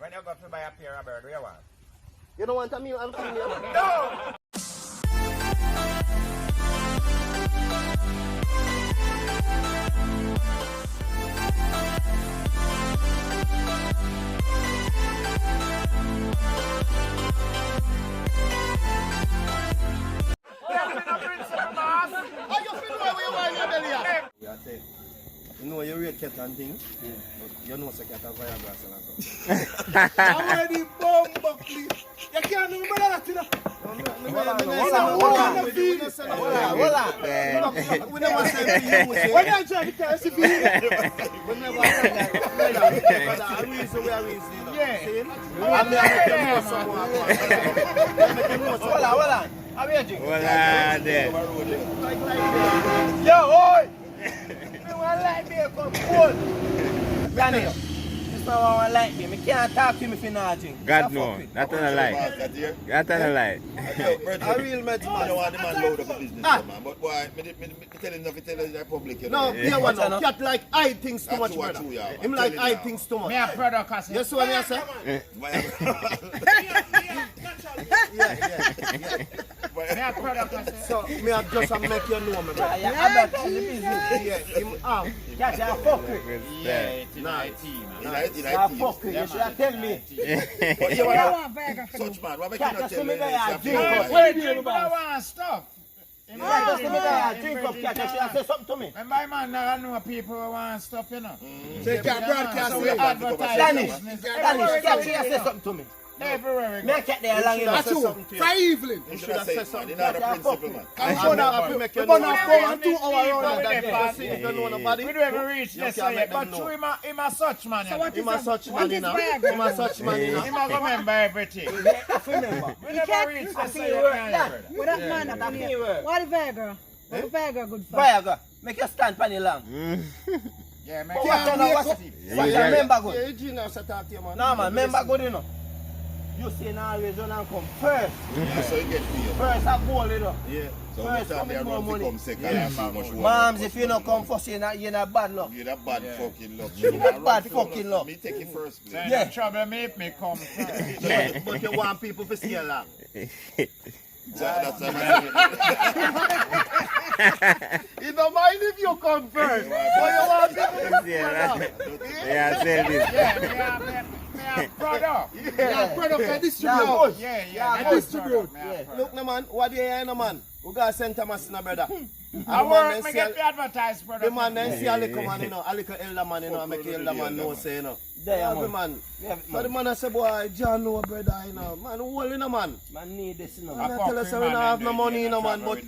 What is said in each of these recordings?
When you go to buy a pair of bird, what you want? You don't want a meal and female? No! You know you rate cat and thing, but you know the cat have Viagra and I'm already bomb buckly. You can't remember that, you know. Hold on. We never said to you. When you try to tell us if you We never said that. I reason we are reason. I'm making more someone. Hold on. I'm waiting. Yo, oi! You want like me come cold? Granny, this man want like me. I can't talk to him if you not drink. God no, that's not a lie. That's not a lie. A real man. I don't want the man load up a business, man. But why? Me tell him nothing, tell the public. You know? No, here one now. Cat like hide things too much, brother. Him like hide things too much. Me a product, I say. You see what I say? Me a product, I say. So, me a just a make you know me, brother. Yeah, Him out. Catch a fuck with. Yeah, it's in IT, man. Fuck you should have tell me. But you want such man, why make you not tell me? Wait, drink, but I want stuff. Drink up, cat. You should have said something to me. And my man, I know people who want stuff, you know. So you can't broadcast So we it. advertise. Danish, cat, you should have said something to me. Everywhere we Me go. a cat there along you know. That's you. For evening. You should have said something. You're not a principal, man. I'm gonna have to make you know. We're gonna go on 2 hours around that day. If you know nobody, We don't even reach you this can't yet, make them but know. him a such man, you know. Him a such man, you know. Him a such man, you know. Him a remember everything. Remember. We never reach this yet, you can't hear What that man up in here? What the Viagra? What the Viagra good for? Viagra, make you stand pan long. Yeah, man. What you know, what's your member good? Yeah, you know, so talk to you, man. No man, member good you know. You see now always run and come first. So you get me. First a goal you know. Yeah. So First, next time they come with run more to come money. second, Yeah, and see much work. Moms, if you don't come first, you're not bad luck. You're that bad fucking luck. You're that bad fucking luck. Me take it first, So please. in Yeah. the trouble me if me come first. Yeah, but you want people to stay along. That's You don't mind if you come first. But you want people to stay along. Yeah, sell this. Yeah, me a product. Yeah, product and Yeah, distribute. good. Yeah, Yeah, me a good. distribute. product, me a product. Look, no man, what do you hear, no man? We got St. Thomas, no brother. I work, me get the advertised product. The man then see a little man, you know, a little elder man, you know, make the elder man know, say, you know. There, man. So the man say, boy, John, no brother, you know. Man, who holding a man? Man need this, you know. Man, I tell us we don't have no money, you know, man, but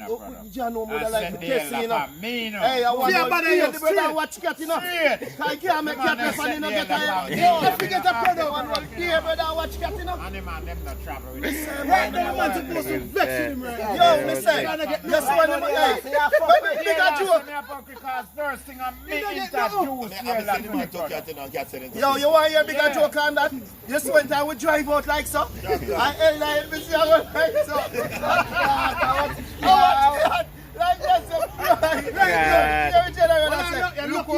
John, no would like to test you, know. Me, no. Hey, I want Yeah, to but hear you the brother straight. watch cat, you know. Straight. I can't make cat left and you know get tired. Yeah, Yo, yeah, if you get a yeah, product, yeah, one run here, brother, watch cat, you know. And the man, them not travel with it. Right now, man, supposed to vex him, right? Yo, me say, Trying to get you see when them, hey, when the bigger joke. Because first thing I'm me don't get introduce I'm here sending like man to cat and cat selling. Yo, you want to hear a bigger Yeah. joke on that? You see when time we drive out like so? I held like me see I go like so. Like this, look how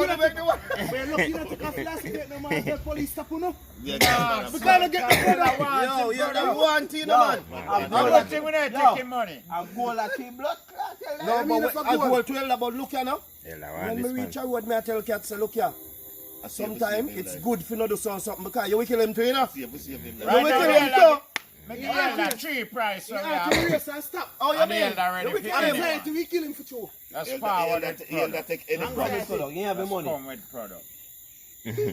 they make the one. We're looking at the coffee last night, no man, the police stop, you know. Yeah, We gotta get the product. Yo, you're the one thing, man. I'm watching when I taking money. I go like a blood clot. No, No, but but I go to tell about look here now. Yeah, When this we man. reach a road, me I tell cats say look here. Sometimes it's good for you to do something because you will kill him too, you know. See if You Right will now, kill him yeah, too. Make it that tree price. So Yeah, yeah, to race and stop. Oh, you and mean? held already. We can't try to kill him for two. That's he'll power. take any Come problem. with product, you have the money. Come with product.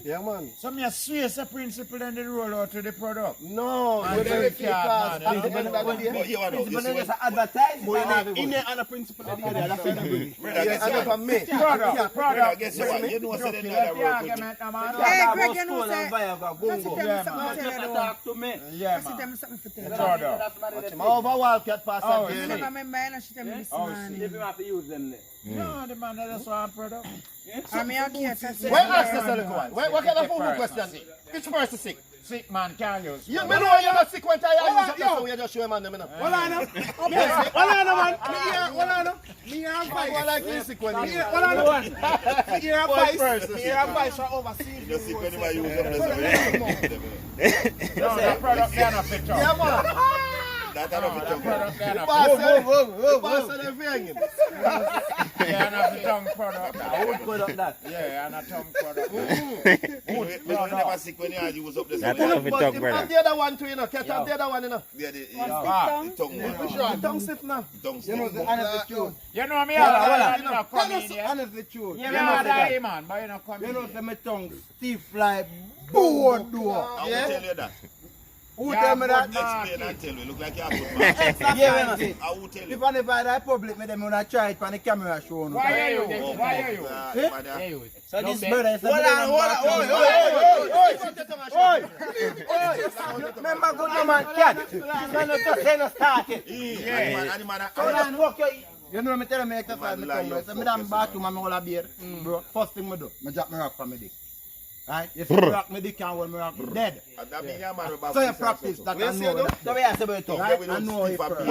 Yeah, man. So me a swear a principle and they roll out to the product. No, And we're the very wicked man, because and at the end of the day, But you know, you see when- In there, and a principle of the other, that's what I'm doing. Brother, yeah, and if I may. Product, Brother, product. guess what? You know, say they Let not the work with me. argument, no, man. Hey, Greg, you know, say, Yeah, let's tell me something to tell you, though. Yeah, Let's tell man. me something to tell you. Product. over Wildcat past Oh, that I journey. never remember, and she tell me this Oh, morning. No, the man that just want product. I mean, I can't say. Wait, ask this a little one. What kind of food question? Which person sick? Sick man can't use. You me know you're not sick when I use it, so you just show him on them, you know. Hold on, man. Me here, hold on. Me here, Why like you sick when you hold on. Me here, One person. advice for overseas. You know, see when you use them, that's what No, the product they are not fit Yeah, tongue. man. That I don't The fit product they are not Boss, fit the boss of the vegan. They are not fit tongue product. Wood product that. Yeah, and a tongue product. We never sick when you was up there. That's So enough But talk, if brother. I'm the other one too, you know. Catch up the other one, you know. yeah, the Tongue? tongue one. The tongue stiff now. Tongue You know, stick. the honest truth. You know me, Hold on, I hold don't know come in Honest, here. honest the truth. You know that, man, but you know come You in know, here. say my tongue stiff like board door. I will Yeah. tell you that. Who Yeah, tell me that? good man. Explain and tell you. Look like you're a good man. Yeah, when I say, I will tell if you. I never had public, me them when I try it on the camera show. No. Why are you? Oh, Why are you? man, you? So this brother is a Remember good no man, cat. Man, no touch, they no start it. You know me tell me exercise my tongue, bro. So me damn bathroom and me hold a beer. Bro, first thing me do, me drop my rock from my dick. Right? If you rock my dick and hold me rock, dead. So you practice that I know. So we have to be tough. Right? I know it first.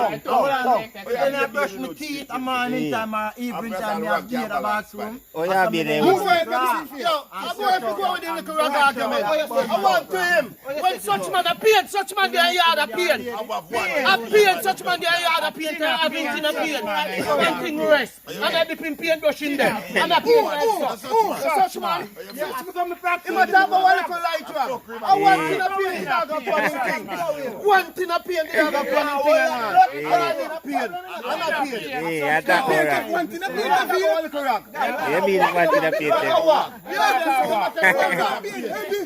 When I brush my teeth, a morning time or evening time, I have beer in the bathroom. Oh, yeah, be there. Yo, I'm going to go with the little rock argument. I want to him. When such man a paint, such man there yard a paint. A paint, such man there yard a paint, and a paint in a paint. One thing rest. And I dip in paint brush in there. And a paint like such man. Him a talk about one little light rock. I want in a paint, the dog a paint thing. One thing a paint, the dog a paint thing. And I need a paint. And a paint. Yeah, I thought they were. One thing a paint, a paint. You mean one to the pit.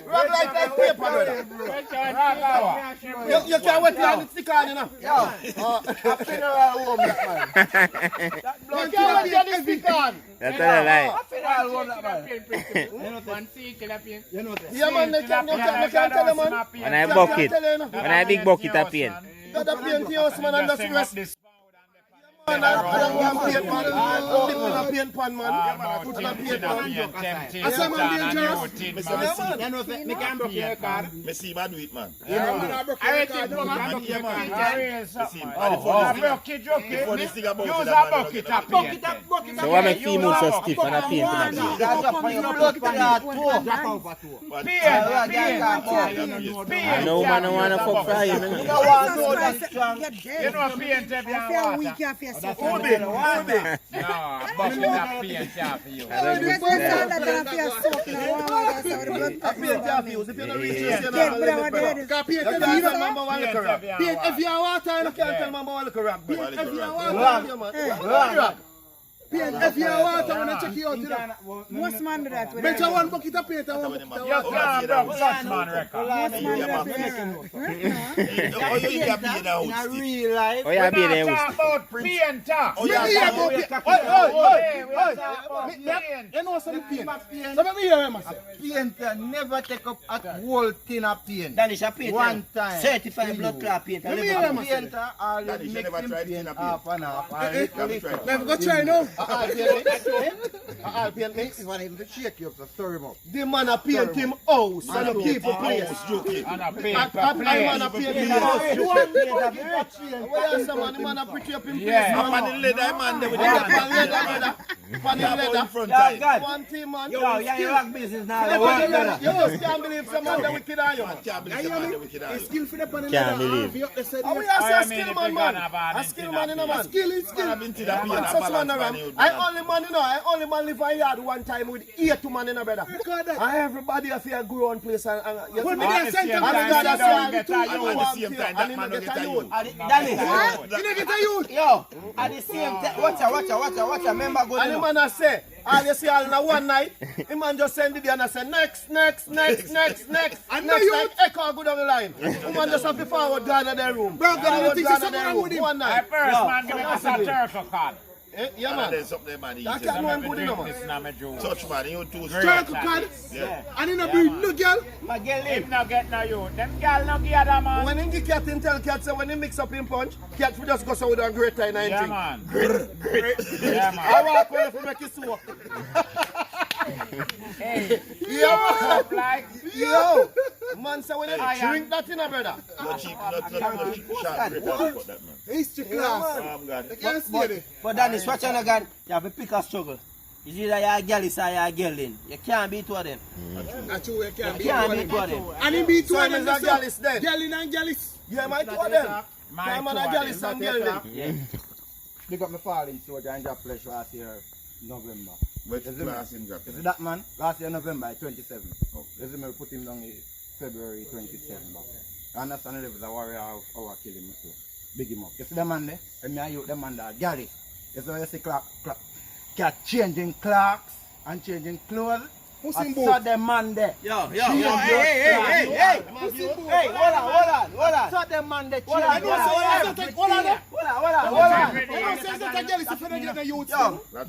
Rock like paper, brother. You can't wait till it stick on, you know. A funeral home, that man. You can't wait till it stick on. That's not a lie. A funeral home, that man. You know that. Yeah, man, they can't tell them, man. When I bucket, when I big bucket of paint. Got a paint house, man, and that's rest. Man, I'm paint pan, dip in a paint pan, man. Put in a paint pan. I said, man, dangerous. You know that me can broke your car. Me see man do it, man. I think woman Yeah, bucket man. is real See, something. man. Bucket, Before this thing about use it, a that man bucket don't of get paint. So what make female so stiff and a paint in a paint? Drop on your blood clot, drop over two. I know man don't wanna fuck for you. You know what? No, that's strong. You know paint every I feel water. weak, I feel sick. Who did? Who did? No, a bucket of paint here for you. I don't Yes, know. I said that I feel soaked now. That's how the blood A paint half use. If you don't reach this, you Get know. brother, what that is. You can't tell Mamba one liquor rap. Paint every If you are water, you can't tell Mamba one liquor rap. One liquor If you are rap. water, you man. If you are water, when I check you out, you know. Most man do that. Bet you one bucket of paint and one bucket of You water. can't broke such man record. Most man do that. Oh, you need to be in the In a house. real life. Oh, yeah, be We're there. not talking about painter. Oh, Me yeah, hear man. about paint. We're talking about paint. You know some paint. So let me hear him say. Painter never take up a whole tin of paint. That is a painter. One time. Certified blood clot painter. Let me Never hear him do. say. Painter always Daddy, you mix never him tried tin paint of half and half. Let me try. Let me go try now. I'll paint mix. If I even shake you up, so stir him up. The man a paint him house and a keep a place. Joking. And a And paper man plate. a paint him house. What else, man? The man a pretty up in place. Yeah. I'm on the leather, man. There with the Pan leather. leather, brother. Pan Down leather. front Yeah, time. God. One team, man. Yo, yeah, you rock business now. You You work better. just can't believe someone that wicked are you, man. Can't believe the man that wicked are you. Skill for the pan Can't believe. How we are a skill man, man. A skill man, you know, man. Skill is skill. I've been to that Man, such man around. I only man, you know, I only man live a yard one time with 8 man in a brother. And everybody have a grown place and you see me? At the same And time, the God you has don't a get two a and youth. one At the same here, time, and that he man no don't get a get a youth. youth. Danny, You don't get a youth. yo, at the same time, watch out. Remember, go And the to man a say, all you see all in a one night, the man just send it and I say, next. And echo go down the line. The man just have to forward down to their room. Bro, God, you Forward think down there's to their something wrong with room. him? One My night. first man give me a turtle card. Yeah, And man. there's something, man. That Easy. can't no good, you know, man. This na me juice. Touch, man. You too Great. strong. Turtle card. Yeah. And in a breed, no girl. my girl Him live. no get no youth. Them gal no give that man. When him give cat in tell cat say when he mix up him punch, cat will just go so with a great time and Yeah drink. man. Yeah man. I walk away from make it so. Hey. Yo, Like. yo. Man say when I he am- drink that in a brother. No cheap, no cheap shot. Grip and cut that, man. History class. Oh, God. You can't see it. But Danny, watch out again. You have to pick a struggle. It's either you're a girl or you're a girl then. You can't beat two of them. That's true, you can't You beat can't one beat of two of them. them. And he beat two So of them. he's a girl is dead. Girl and girlis. Yeah, my two of them. My My man two a of girl them. is and girl them. Yeah. Big up my falling soldier and job flesh last year, November. Which Is it class in Japan? You see that man? Last year November 27. You see me put him down in February 27. I understand he was a warrior of our killing too. Big him up. You see the man there? And me and you, the man there, Gary. You see how you see cat changing clocks and changing clothes? I saw the man there. Yo, hey, hold on. Saw the man there. Hold on.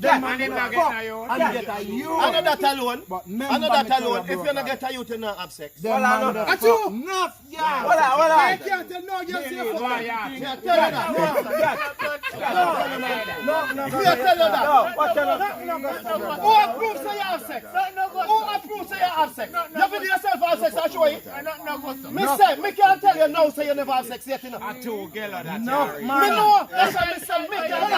Them man And there him not fuck get no youth. and get a youth. I know that alone. But I know that alone. If you not get a youth, you not have sex. them man there That's fuck you. enough, yeah. Hold on. I can't tell no girl say you fuck. Yeah. Tell you that. Me tell you that. Watch out. Who approves say you have sex? Who approves say you have sex? You video yourself have sex, I'll show you. Me say, me can't tell you now say you never have sex yet, you know. A two girl that Enough, Harry. Me man. know. That's why me say, me can't tell you.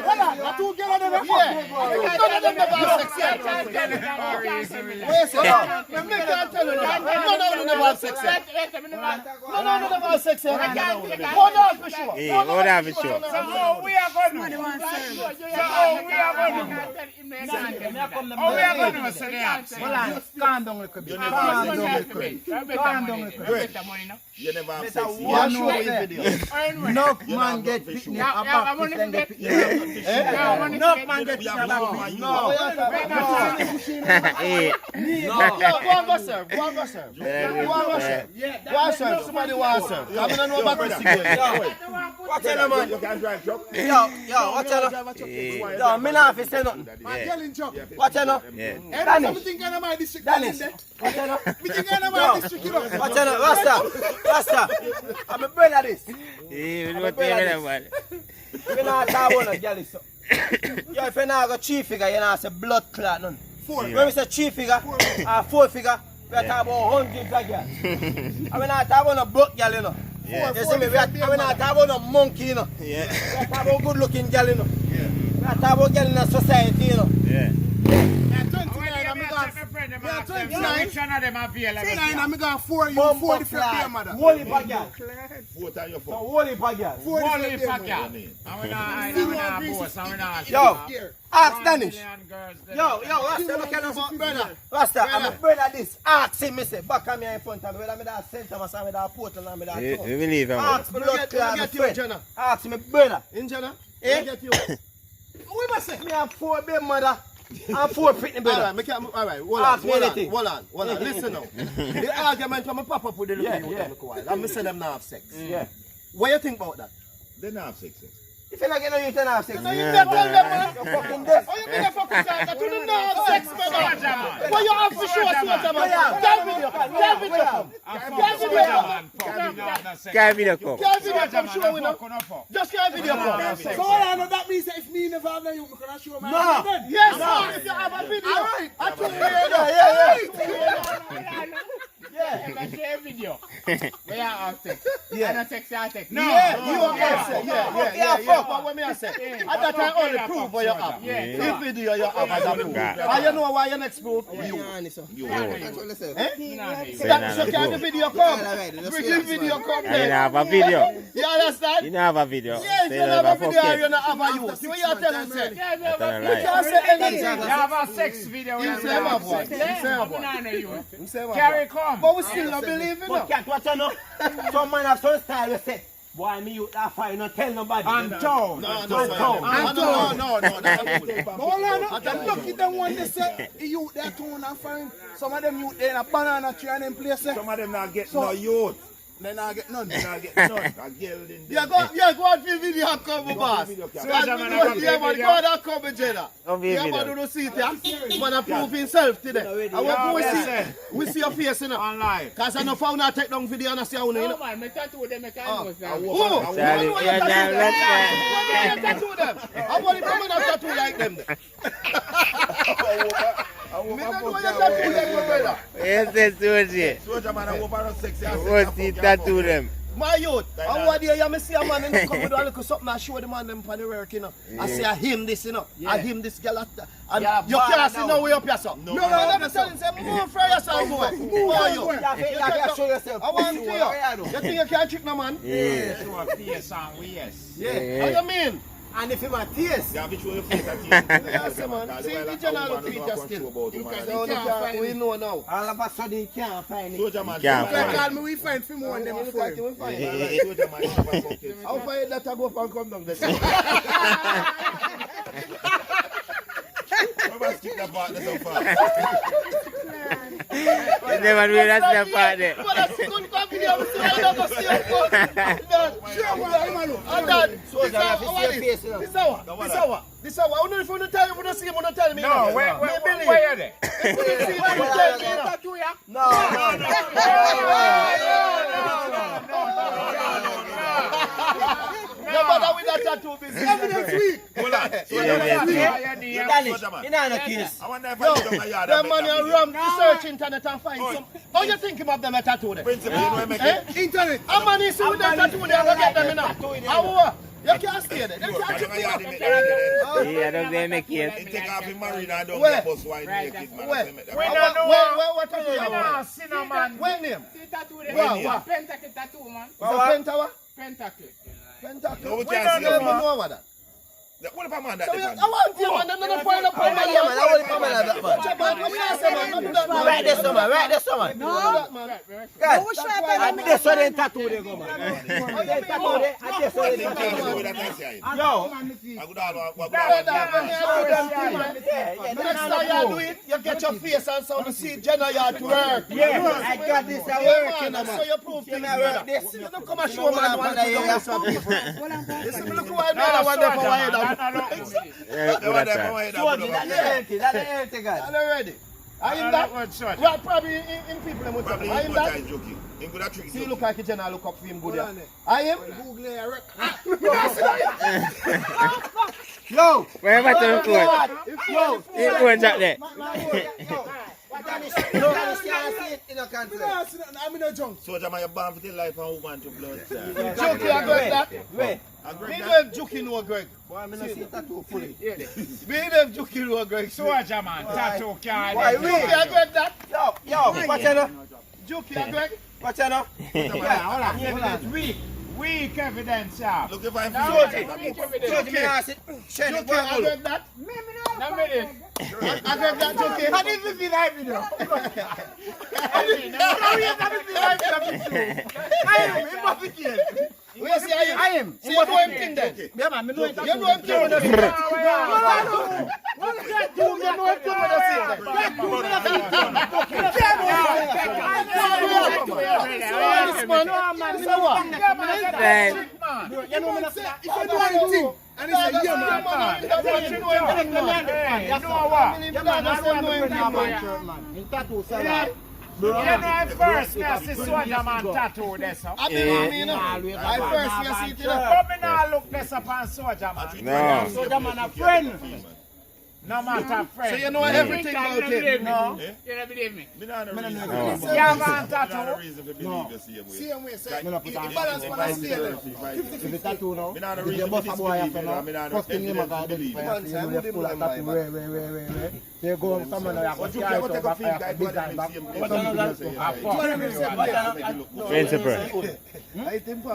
Hold on. The two girls never fuck. None of them never have sex yet. Wait, say, me can't tell you that. None of them never have sex yet. None of them never have sex yet. Hold on for sure. Hey, hold on for sure. So we are going to do. Oh, we are going to say the opposite. Hold on, calm down a little bit. Calm down a little bit. Calm down a little bit. You never have sex. One show video. Enough man get picnic about this and get picnic. Enough man get picnic about this. No. Hey, Go and go serve. Go and go serve. Go and serve. Somebody want to serve. I don't know about this again. Watch out, man. You can drive truck. Yo, watch out. Yo, me not have to say nothing. yeah. Watch out. Yeah. Dennis. Dennis. Watch out. Watch out. Rasta. I'm a brother this. Hey, what the hell, man? We not talk about no girl so. Yo, if you not got 3 figure, you not say blood clot none. When we say 3 figure or 4 figure, we are talking about hundreds of girls. And we not talk about no broke girl, you know. Yeah. You see me? We not talk about no monkey, you know. Yeah. We are talking about good looking girl, you know. We are talking about girl in the society, you know. Yeah. I'm going 4 Bumper different fly. beer, mother. Whole heap of girl. 4 times your So fuck. whole heap of girl. Yo, ask Danish. Yo, Rasta, look at us. Rasta, I'm a brother this. Ask him, me say, back on me in front of me. Whether me that center, or me that Portland, or me that We town. believe him. Ask me, blood clot, my Get you, friend. Jenna. Ask me, brother. In Jenna? Eh? Get you. We must say, me have 4 baby mother. And 4 pretty brother. All right, hold Ask me anything. on. Listen now. The argument when I pop up with the little youth, I'm say them not have sex. Yeah. What you think about that? They don't have sex. If you not get no youth, you don't have sex. No, you can't tell them, man. You're fucking deaf. Oh, you mean you fucking say that you didn't have sex, man? What you have for sure, soldier, man? Yeah. Tell video, tell video. Can't be the cup. Tell video come show we know. Just tell video come. So all I know that means that if me never have no youth, can I show my No. then? Yes, sir. If you have a video. All right. I told you. We are out sex. Yeah. And a sex, I take. No, you are upset. Yeah. But what me I say? At that time only prove what you have. If video you have as a proof. And you know why your next proof? You. So can the video come? Bring the video come I don't there. have a video. You understand? You don't have a video. Yes, Say you that have a fuck video, it. you don't have a youth. What you telling say? That's not a You lie. can't say anything. You have a sex video. You say my boy. You say my boy. You say my Carry boy. come. But we still don't believe in But it. can't watch no. Some man have some style we say, boy, me youth that fine, not tell nobody. Anton. No. But all I know, them lucky them when they say the youth they tune and find. Some of them youth they in a banana tree and them place. Some of them not get no youth. They not get none. They not get none. A girl in there. Go out for video and come, boss. Go out and come, Jenna. Don't be Yeah, video. man, do see it, yeah? Man, prove himself today. And when we see your face, you know. Online. Because I know found out take down video and I see how you know. man, me tattoo them, I can't Who? Charlie, Who yeah, yeah, let's tattoo them? I want to come and tattoo like them. Me don't know you tattoo them, my brother. Yes, yes, Georgie. Soldier man, I hope I don't sex. What's the tattoo them? My youth, and what day you see a man in the come with a little something and show the man them on the work, you know. I say I him this, you know. I him this girl and you can't see no way up here, son. No, let me tell you, say move for yourself, boy. Who are you? You can show yourself. I want to you. You think you can't trick no man? Yes. How you mean? And if you want taste, Yeah, which way you face that Yes, man. See, the general feet are still. So we know now. all of a sudden you can't find it. Soldier man. Can't They call me, we find for more than them Look for like him. you will find. Soldier man. Have a bucket. How far that I go up and come down there? Remember stick that partner so far. You never do that the part there. Well, that's good company. I'm still not going to see you. Soldier, you have to see your face, you know. This hour. I don't know if you want to tell you, if you don't see him, you don't tell me. No, where are they? No bother with that tattoo business. Evidence week. Hold on. You know the case. I wonder if Yo, I do my yard. them man you ram to search internet and find some. How you think him of them a tattoo there? Principal, you know I make it. Internet. A man is with that tattoo there, go get them in now. You can't stay there. Them can't I trick don't me yard up. him make it. Yeah, don't they make it? He take off him married and don't Where? get bus wine make it, man. Where? I make that. What tattoo you No, have? cinnamon. When name? Wow. Pentacle tattoo, man. Is it Pentawa? Pentacle. Pentacle. No, we We can't don't see know them, man. what that. What if a man that So I depends? want you, man. Them not point up on Yeah, man, I want to come in that, man. What we not say, man? Don't do that, man. Right this summer, right this summer. Don't do that, man. Guys, Who shot I them? this one tattoo they go, man. How you They mean, tattoo man? they, I this one I think tattoo. I know that I say. Yo, I could have what Brother, man, you do them thing, man. yeah, Next time you do it, you get your face and sound to see Jenna yard to work. yeah, I got this at Yeah, work, you man, know, so man. you prove things, I work brother. this. You don't come and show man what you do some people. Listen, look who I know, I want them for my head. Yeah, They good want at that from that. my head. Soldier, that's the empty, guys. Are you ready? Are you in that? Well, probably in people, I'm Probably are you him in good that? time joking. Him good at trick See, look joking. like a general look up for him good. Yeah. I am. Google it, I Yo, Wherever to phone. yo, You go and chat there. Danish can't see it in a country. I'm in a junk. Soldier man, you're born for the life and woman to blood. Jokey, I got that. Wait, Me know if Jokey know Greg. boy, I'm not see tattoo fully. Me know if Jokey know Greg. Soldier man, tattoo card. Why, Jokey, I got that. Yo, watch out, Jokey, I Greg. watch out. Hold on. Weak evidence, yeah. Look if I'm Weak evidence. Soldier, me not see. Shane, Jokey, go I and got that. No minute. I got that, Jokey. How did you feel that video? Where see I am? See, you know him thing then? Yeah, man, me know it. You know him thing when you see it? You know him thing when you see it? This man, so what? Right. You know, if you do anything, and it's a year, man. You know first me I see soldier man tattoo this up. I first you see it. Come in and look this up on soldier man. No. Soldier man a friend. No matter friend. So you know everything about him. No. You don't believe me? Me not know No. You have a no tattoo? reason to believe the same way. Same way, say, Like, it balance when I stay there. If you tattoo now, Me not know if reason you to bust a boy disbelieve after it, now, me not know first thing you evidence must to believe identify, it. you know, you pull a tattoo, where. They go on someone that have But a you carrot can't over take a back, feed have a guide big what guy they back. say. Principal.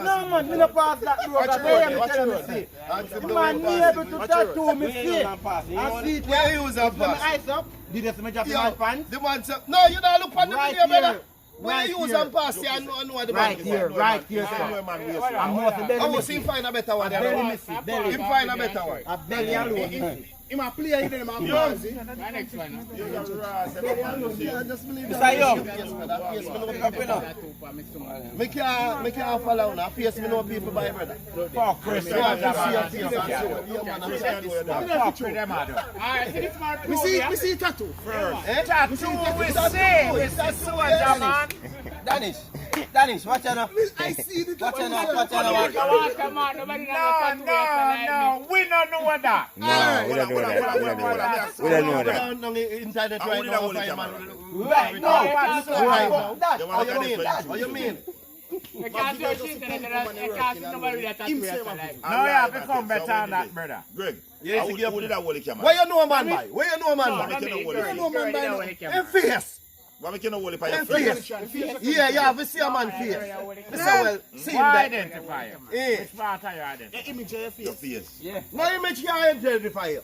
No, man, me not pass that road. I tell you, see. Man, me able to tattoo me face. I see it Where you use that my pass? eyes up. Did you see me drop in my pants? The man say, no, you don't look on the Right video, brother. here. Where Right you use here. and pass, you know the Right man. here, right here, sir. I'm more than I belly will see him missy. find a better one. Belly missy, belly. Him find a better one. A belly alone. Him a player, he didn't have a My next one. Just believe Mr. that. Young. Yes, brother. Yes, me know Pick up, you know. Tattoo for me soon. Me can't follow now. Face me know people by brother. Fuck Chris. So I have to see your face and show. Yeah, man, I'm like this. Fuck with them, I do. Alright, this man We see tattoo. tattoo we say. We say soldier man. Danish, watch out now. I see the Watch tattoo. out now, watch out now. Come on, come on. Nobody knows no. We don't know that. No, we don't know that. We don't know that. On the internet right now, find man. Right, no, Right now. that. How you mean? How you mean? You can't do shit and you can't see nobody with a tattoo like. Now you have become better than that, brother. Greg, who did that hold the camera? Where you know man by? Where you know man by? No man by no. In face. Why make you no hold it by your In face? face. Yeah, we see a man face. We say well, see him Why there. identify you? Eh. Which part are you identifying? Image of your Your face. face. No image can identify you.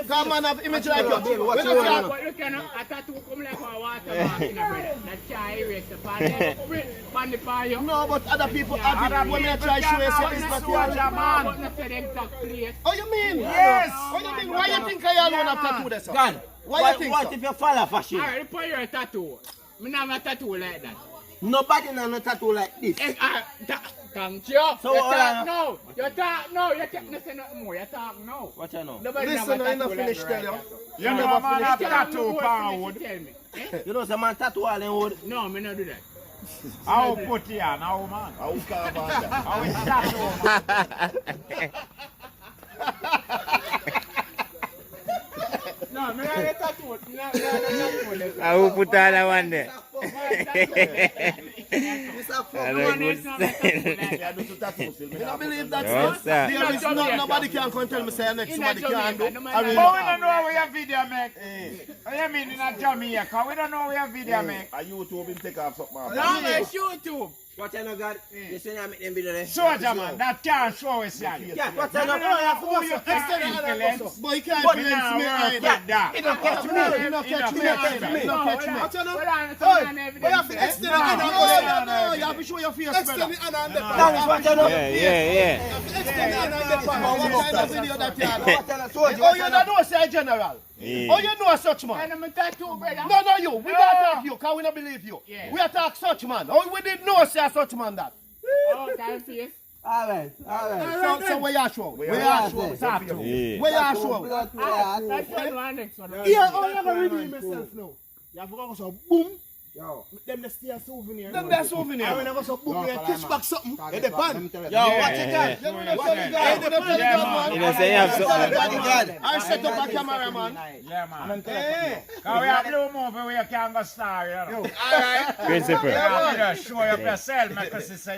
Come man have image like you. What you want? But look, a tattoo come like a watermark in a brother. That can't erase the part. Man, the part you. No, but other people have it when they try to show you it's not But your man. not say the exact place. Oh, you mean? Yes. Oh, you mean? Why you think I alone have tattoo there, sir? God, Why you think what so? if you follow fashion? Alright, put your tattoo. Me not have a tattoo like that. Nobody know no tattoo like this. Thank you. So, You talk now. You talk now. You talk no say nothing more. You talk now. What you know? Nobody Listen, have I a ain't not tattoo finished like tell you. that. You never Man finished have tell tattoo you. pound. Tell me. Eh? You know some man tattoo all in wood. No, me not do that. How put here now, man? How carve on that? How is that, man? No, me not have a tattoo. Me not have a tattoo. I will put all that one there. I do two tattoos. I don't believe that's No, not. sir. There is not, nobody can come tell me say next somebody can do. I But mean, we don't know where your video make. What you mean in a Jamaica? We don't know where your video make. Are you two been take off something? No, man, shoot you. What you know, God? You see I make them video there? Soldier man, that can't show us that. Yeah, what you I know? don't know who you can influence. but you can't But influence now me work either. with that. You don't catch me. You don't catch me. You don't catch me. What you know? But you have to extend the hand and No, you have to show your face, brother. extend the hand and the That is what you know. Yeah. extend the hand and the What kind of video that you have? What you know? Soldier, Oh, what you you know? don't know, say general. Yeah. Oh, you know such man. I'm a tattoo, brother. No, you. We don't talk you, because we don't believe you. Yeah. We attack such man. Oh, we didn't know say such man that. Oh, time face. All right. So where you show? Where are you show? Tattoo. Yeah. Where you show? That's one next one. Yeah, oh, you gotta redeem yourself now. You have to go so boom. Yo. Them they stay a souvenir. Them there souvenir. And when I go so boom, you kiss back something. It depends. Yo, watch it, God. You know the bodyguard. You know, say you have something. Bodyguard. I set up a cameraman. Yeah, man. Because we have blue movie where you can go star, you know. Alright. Principal. You have to just show up yourself, because it's a